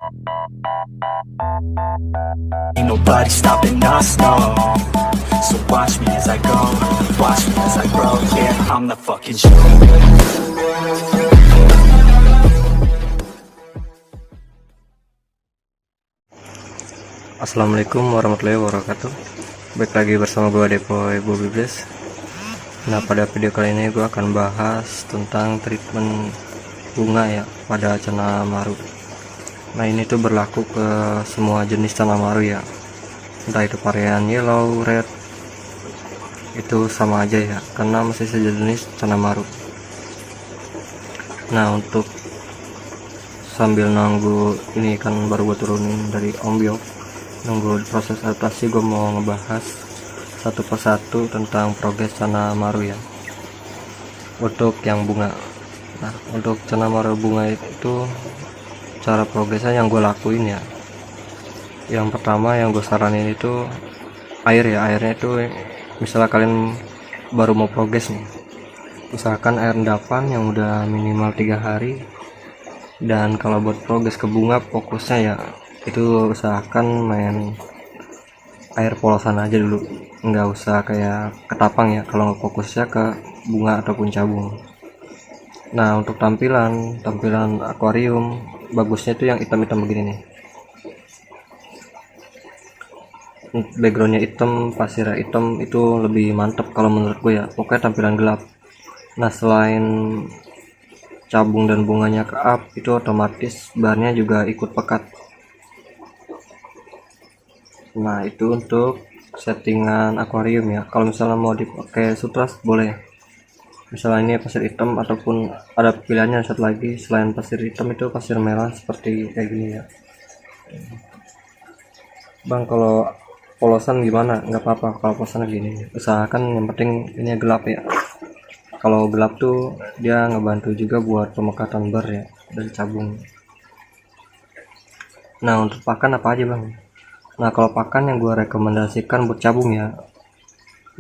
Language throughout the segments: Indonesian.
Ain't nobody stopping us, no. So watch me as I go, watch me as I grow. Yeah, I'm the fucking show. Assalamualaikum warahmatullahi wabarakatuh. Baik lagi bersama gue Depoy Bobby Bless. Nah, pada video kali ini gue akan bahas tentang treatment bunga ya pada Canamaru. Nah, ini tuh berlaku ke semua jenis Canamaru ya, entah itu varian yellow, red, itu sama aja ya, karena masih sejenis Canamaru. Nah, untuk sambil nunggu ini kan baru gue turunin dari Ombyok, nunggu proses adaptasi, gue mau ngebahas satu persatu tentang progres Canamaru ya untuk yang bunga. Nah, untuk Canamaru bunga itu cara progresnya yang gue lakuin ya, yang pertama yang gue saranin itu airnya itu misalnya kalian baru mau progres nih, usahakan air endapan yang udah minimal 3 hari. Dan kalau buat progres ke bunga, fokusnya ya itu usahakan main air polosan aja dulu, nggak usah kayak ketapang ya kalau fokusnya ke bunga ataupun cabung. Nah, untuk tampilan akuarium bagusnya itu yang hitam-hitam begini nih, backgroundnya hitam, pasirnya hitam, itu lebih mantep kalau menurut gue ya. Pokoknya tampilan gelap. Nah, selain cabung dan bunganya ke up, itu otomatis barnya juga ikut pekat. Nah, itu untuk settingan akuarium ya. Kalau misalnya mau dipakai sutras boleh, misalnya ini pasir hitam, ataupun ada pilihannya satu lagi selain pasir hitam itu pasir merah seperti kayak gini ya. Bang, kalau polosan gimana? Nggak apa-apa kalau polosan gini, usahakan yang penting ini gelap ya. Kalau gelap tuh dia ngebantu juga buat pemekatan bar ya dari cabung. Nah, untuk pakan apa aja bang? Nah, kalau pakan yang gue rekomendasikan buat cabung ya,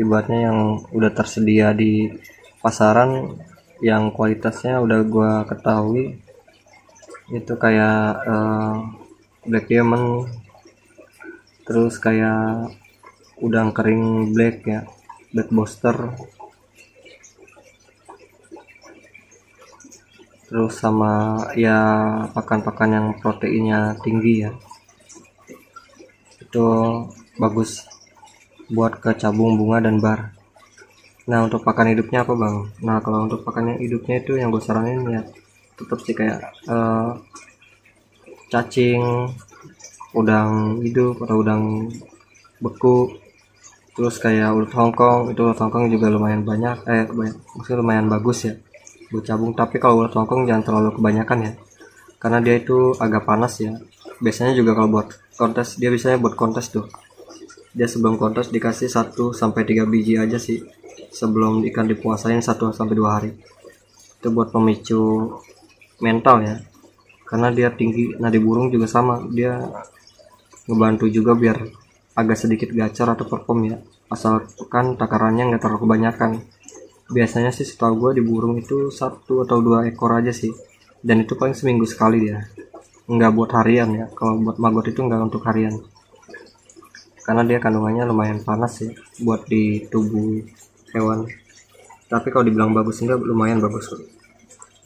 ibaratnya yang udah tersedia di pasaran, yang kualitasnya udah gue ketahui, itu kayak black diamond, terus kayak udang kering black ya, black booster, terus sama ya pakan-pakan yang proteinnya tinggi ya, itu bagus buat ke cabung bunga dan bar. Nah, untuk pakan hidupnya apa bang? Nah, kalau untuk pakan yang hidupnya itu yang gue saranin ya tetap sih kayak cacing, udang hidup atau udang beku, terus kayak ulat Hongkong. Itu ulat Hongkong juga lumayan banyak, maksudnya lumayan bagus ya buat cabung. Tapi kalau ulat Hongkong jangan terlalu kebanyakan ya, karena dia itu agak panas ya. Biasanya juga kalau buat kontes, dia biasanya buat kontes tuh, dia sebelum kontes dikasih 1-3 biji aja sih sebelum ikan dipuasain 1-2 hari. Itu buat pemicu mental ya, karena dia tinggi. Nah, di burung juga sama, dia ngebantu juga biar agak sedikit gacor atau perform ya, asalkan takarannya nggak terlalu kebanyakan. Biasanya sih setahu gue di burung itu 1 atau 2 ekor aja sih, dan itu paling seminggu sekali ya, nggak buat harian ya. Kalau buat maggot itu nggak untuk harian, karena dia kandungannya lumayan panas ya buat di tubuh hewan. Tapi kalau dibilang bagus enggak, lumayan bagus kok.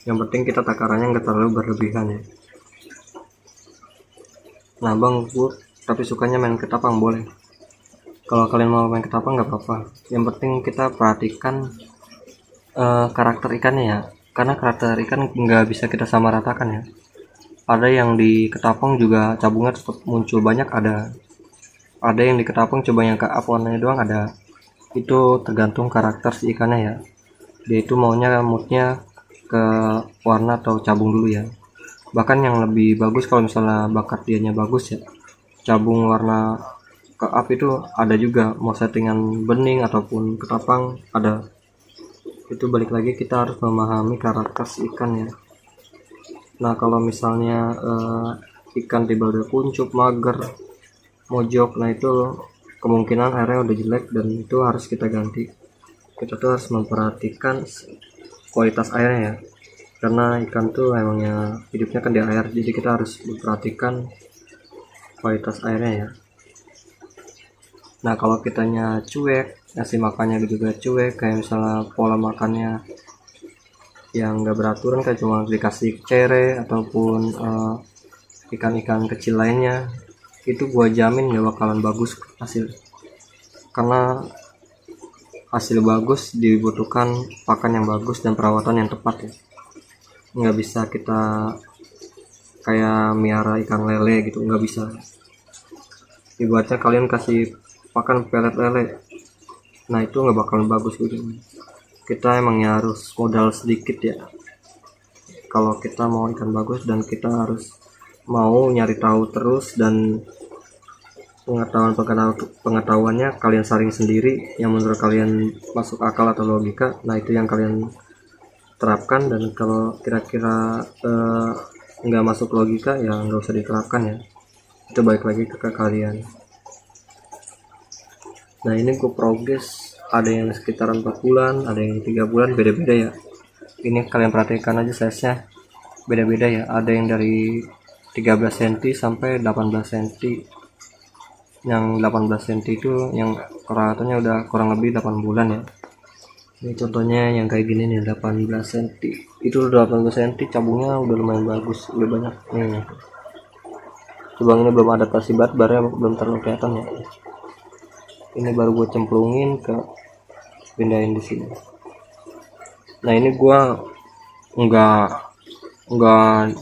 Yang penting kita takarannya nggak terlalu berlebihan ya. Nah bang, gue tapi sukanya main ketapang, boleh. Kalau kalian mau main ketapang nggak apa-apa, yang penting kita perhatikan karakter ikannya ya, karena karakter ikan nggak bisa kita samaratakan ya. Ada yang di ketapang juga cabungnya tetap muncul banyak, ada yang di ketapang coba yang ke up warnanya doang ada. Itu tergantung karakter si ikannya ya, dia itu maunya moodnya ke warna atau cabung dulu ya. Bahkan yang lebih bagus kalau misalnya bakat dianya bagus ya, cabung warna ke up itu ada juga, mau settingan bening ataupun ketapang ada. Itu balik lagi kita harus memahami karakter si ikan ya. Nah, kalau misalnya ikan tiba udah kuncup, mager, mojok, nah itu kemungkinan airnya udah jelek dan itu harus kita ganti. Kita tuh harus memperhatikan kualitas airnya ya, karena ikan tuh emangnya hidupnya kan di air, jadi kita harus memperhatikan kualitas airnya ya. Nah kalau kitanya cuek, ngasih makannya juga cuek, kayak misalnya pola makannya yang nggak beraturan, kayak cuma dikasih cere ataupun ikan-ikan kecil lainnya, itu gua jamin nggak bakalan bagus hasil. Karena hasil bagus dibutuhkan pakan yang bagus dan perawatan yang tepat ya. Nggak bisa kita kayak miara ikan lele gitu, nggak bisa. Ibaratnya kalian kasih pakan pelet lele, nah itu nggak bakalan bagus gitu. Kita emangnya harus modal sedikit ya kalau kita mau ikan bagus, dan kita harus mau nyari tahu terus, dan pengetahuannya kalian saring sendiri yang menurut kalian masuk akal atau logika. Nah itu yang kalian terapkan, dan kalau kira-kira nggak masuk logika ya nggak usah diterapkan ya, itu balik lagi ke kalian. Nah ini gue progres, ada yang sekitaran 4 bulan, ada yang 3 bulan, beda-beda ya. Ini kalian perhatikan aja size nya beda-beda ya, ada yang dari 13 cm sampai 18 cm. Yang 18 cm itu yang perawatannya udah kurang lebih 8 bulan ya. Ini contohnya yang kayak gini nih, 18 cm. Itu 18 cm cabungnya udah lumayan bagus, udah banyak nih. Cuma ini belum adaptasi banget, barnya belum terlalu kelihatan ya. Ini baru gue cemplungin ke pindahin di sini. Nah ini gue enggak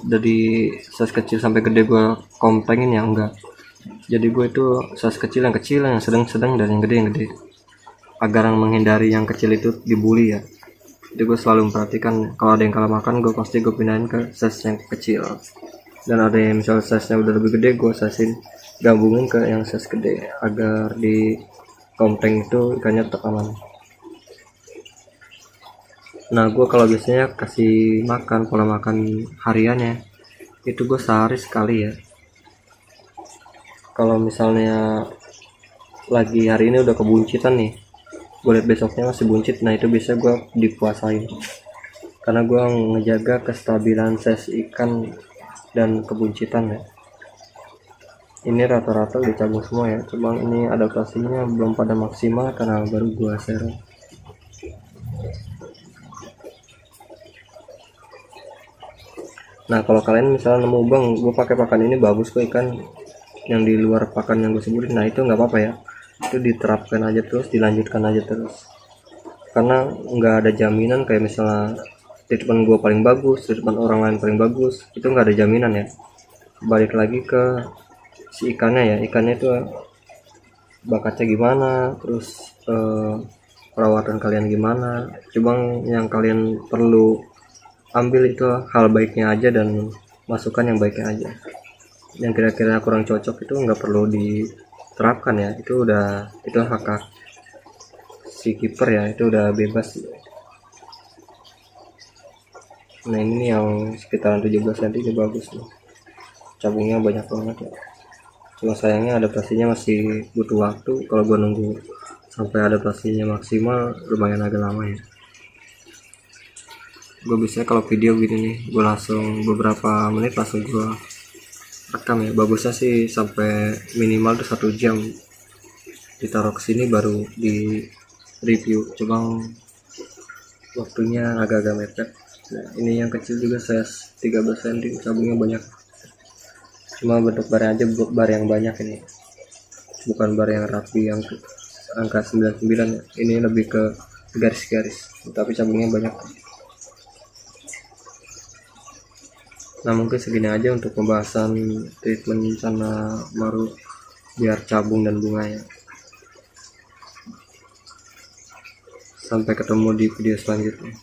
dari size kecil sampai gede gue komplengin ya, enggak. Jadi gue itu size kecil, yang sedang, dan yang gede, agar menghindari yang kecil itu dibully ya. Jadi gue selalu memperhatikan kalau ada yang kalah makan, gue pasti gue pindahin ke size yang kecil, dan ada yang misalnya size nya udah lebih gede, gue sizein gabungin ke yang size gede agar di kompleng itu ikannya tetap aman. Nah gue kalau biasanya kasih makan, pola makan hariannya itu gue sehari sekali ya. Kalau misalnya lagi hari ini udah kebuncitan nih, gue liat besoknya masih buncit, nah itu biasa gue dipuasain, karena gue ngejaga kestabilan size ikan dan kebuncitan ya. Ini rata-rata dicabung semua ya, cuma ini adaptasinya belum pada maksimal karena baru gua share. Nah kalau kalian misalnya nemu, bang gue pakai pakan ini bagus kok ikan yang di luar pakan yang gue sebutin, nah itu nggak apa-apa ya, itu diterapkan aja terus, dilanjutkan aja terus, karena nggak ada jaminan kayak misalnya titipan gue paling bagus, titipan orang lain paling bagus, itu nggak ada jaminan ya. Balik lagi ke si ikannya ya, ikannya itu bakatnya gimana, terus perawatan kalian gimana. Cuma yang kalian perlu ambil itu hal baiknya aja dan masukan yang baiknya aja. Yang kira-kira kurang cocok itu nggak perlu diterapkan ya, itu hak si kiper ya, itu udah bebas. Nah ini yang sekitaran 17 cm ini bagus nih, cabungnya banyak banget ya. Cuma sayangnya adaptasinya masih butuh waktu. Kalau gue nunggu sampai adaptasinya maksimal lumayan agak lama ya. Gue biasanya kalau video gini nih, gue langsung beberapa menit langsung gue rekam ya. Bagusnya sih sampai minimal tuh 1 jam ditaruh ke sini baru di review. Cuma waktunya agak-agak mepet. Nah ini yang kecil juga size 13 cm, cabungnya banyak. Cuma bentuk barnya aja, bar yang banyak ini, bukan bar yang rapi yang angka 99 ya. Ini lebih ke garis-garis, tapi cabungnya banyak. Nah mungkin segini aja untuk pembahasan treatment Cana Maru biar cabung dan bunganya. Sampai ketemu di video selanjutnya.